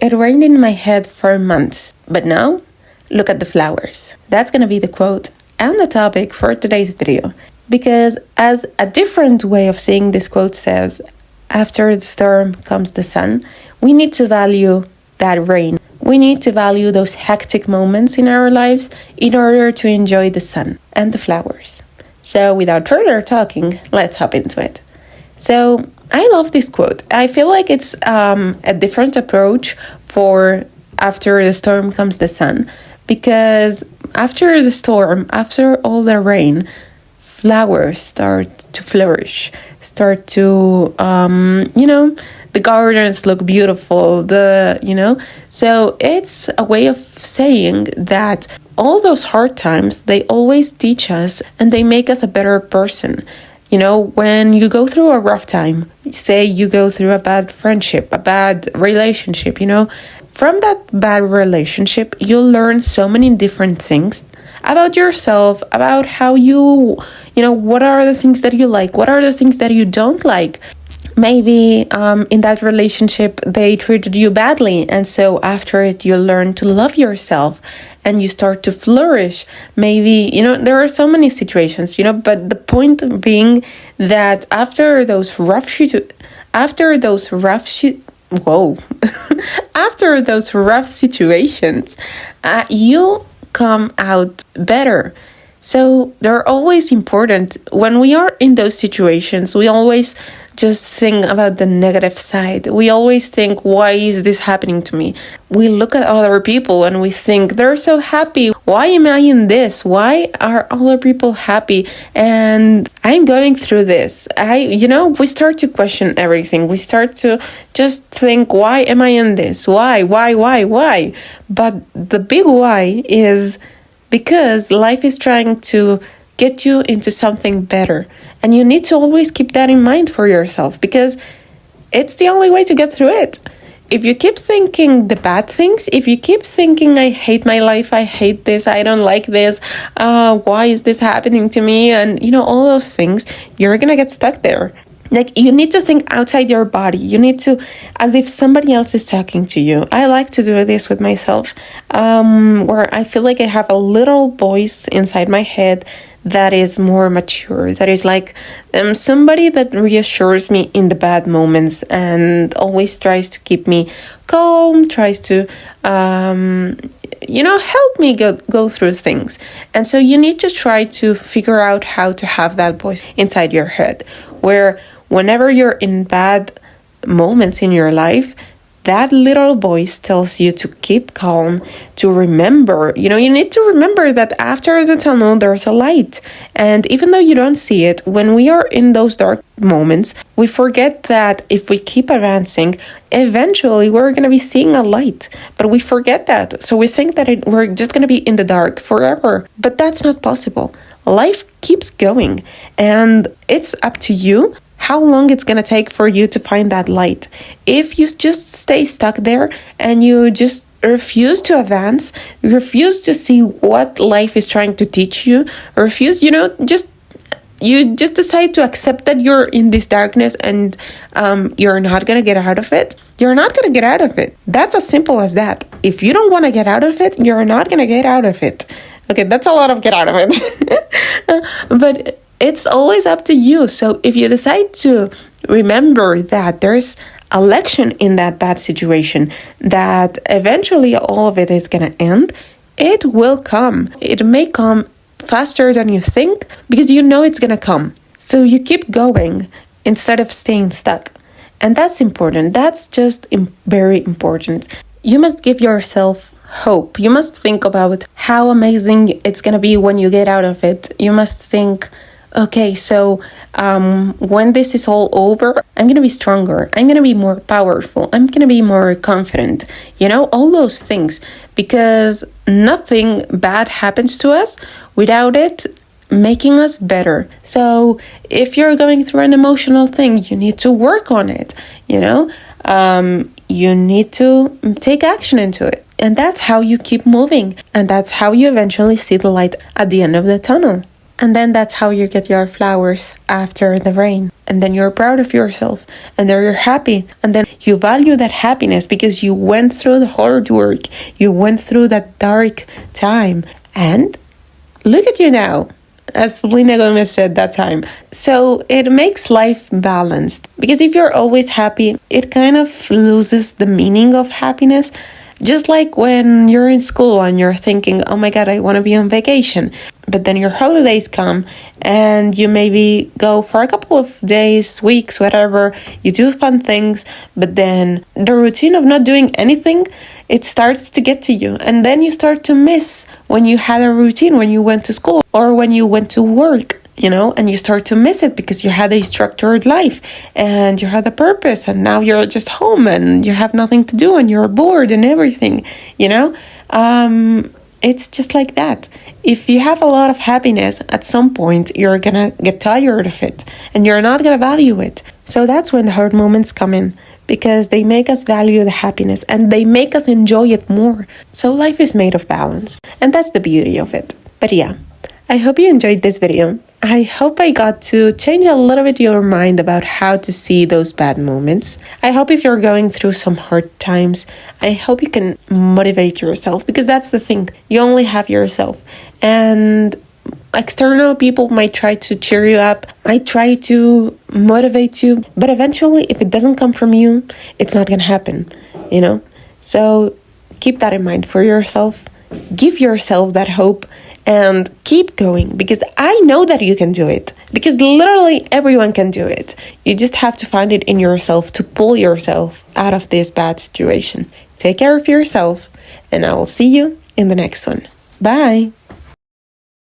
it rained in my head for months, but now look at the flowers. That's gonna be the quote and the topic for today's video. Because as a different way of saying this quote says, after the storm comes the sun, we need to value that rain. We need to value those hectic moments in our lives in order to enjoy the sun and the flowers. So without further talking, let's hop into it. So I love this quote. I feel like it's a different approach for after the storm comes the sun, because after the storm, after all the rain, flowers start to flourish, start to, the gardens look beautiful, so it's a way of saying that all those hard times, they always teach us and they make us a better person. When you go through a rough time, say you go through a bad friendship, a bad relationship, from that bad relationship, you'll learn so many different things about yourself, about how what are the things that you like, what are the things that you don't like. Maybe in that relationship, they treated you badly. And so after it, you learn to love yourself and you start to flourish. Maybe, there are so many situations, but the point being that after those rough situations, you come out better. So they're always important. When we are in those situations, we always just think about the negative side. We always think, why is this happening to me? We look at other people and we think, they're so happy. Why am I in this? Why are other people happy? And I'm going through this. We start to question everything. We start to just think, why am I in this? Why? But the big why is because life is trying to get you into something better. And you need to always keep that in mind for yourself, because it's the only way to get through it. If you keep thinking the bad things, if you keep thinking, I hate my life, I hate this, I don't like this, why is this happening to me? And, all those things, you're going to get stuck there. Like, you need to think outside your body. You need to, as if somebody else is talking to you. I like to do this with myself, where I feel like I have a little voice inside my head that is more mature, that is like somebody that reassures me in the bad moments and always tries to keep me calm, tries to, help me go through things. And so you need to try to figure out how to have that voice inside your head, where whenever you're in bad moments in your life, that little voice tells you to keep calm, to remember. You need to remember that after the tunnel, there's a light. And even though you don't see it, when we are in those dark moments, we forget that if we keep advancing, eventually we're going to be seeing a light. But we forget that. So we think that we're just going to be in the dark forever. But that's not possible. Life keeps going. And it's up to you how long it's going to take for you to find that light. If you just stay stuck there and you just refuse to advance, you refuse to see what life is trying to teach you, you just decide to accept that you're in this darkness and you're not going to get out of it, you're not going to get out of it. That's as simple as that. If you don't want to get out of it, you're not going to get out of it. Okay, that's a lot of get out of it. But it's always up to you. So if you decide to remember that there's a lesson in that bad situation, that eventually all of it is going to end, it will come. It may come faster than you think because it's going to come. So you keep going instead of staying stuck. And that's important. That's just very important. You must give yourself hope. You must think about how amazing it's going to be when you get out of it. You must think, okay, so when this is all over, I'm going to be stronger. I'm going to be more powerful. I'm going to be more confident. All those things. Because nothing bad happens to us without it making us better. So if you're going through an emotional thing, you need to work on it. You need to take action into it. And that's how you keep moving. And that's how you eventually see the light at the end of the tunnel. And then that's how you get your flowers after the rain. And then you're proud of yourself. And then you're happy. And then you value that happiness because you went through the hard work. You went through that dark time. And look at you now, as Selena Gomez said that time. So it makes life balanced. Because if you're always happy, it kind of loses the meaning of happiness. Just like when you're in school and you're thinking, oh my God, I want to be on vacation. But then your holidays come and you maybe go for a couple of days, weeks, whatever. You do fun things, but then the routine of not doing anything, it starts to get to you. And then you start to miss when you had a routine, when you went to school or when you went to work. And you start to miss it because you had a structured life and you had a purpose, and now you're just home and you have nothing to do and you're bored and everything, It's just like that. If you have a lot of happiness, at some point you're gonna get tired of it and you're not gonna value it. So that's when the hard moments come in, because they make us value the happiness and they make us enjoy it more. So life is made of balance, and that's the beauty of it. But yeah, I hope you enjoyed this video. I hope I got to change a little bit your mind about how to see those bad moments. I hope if you're going through some hard times, I hope you can motivate yourself, because that's the thing. You only have yourself. And external people might try to cheer you up, might try to motivate you, but eventually if it doesn't come from you, it's not gonna happen, So keep that in mind for yourself. Give yourself that hope and keep going, because I know that you can do it, because literally everyone can do it. You just have to find it in yourself to pull yourself out of this bad situation. Take care of yourself, and I will see you in the next one. Bye.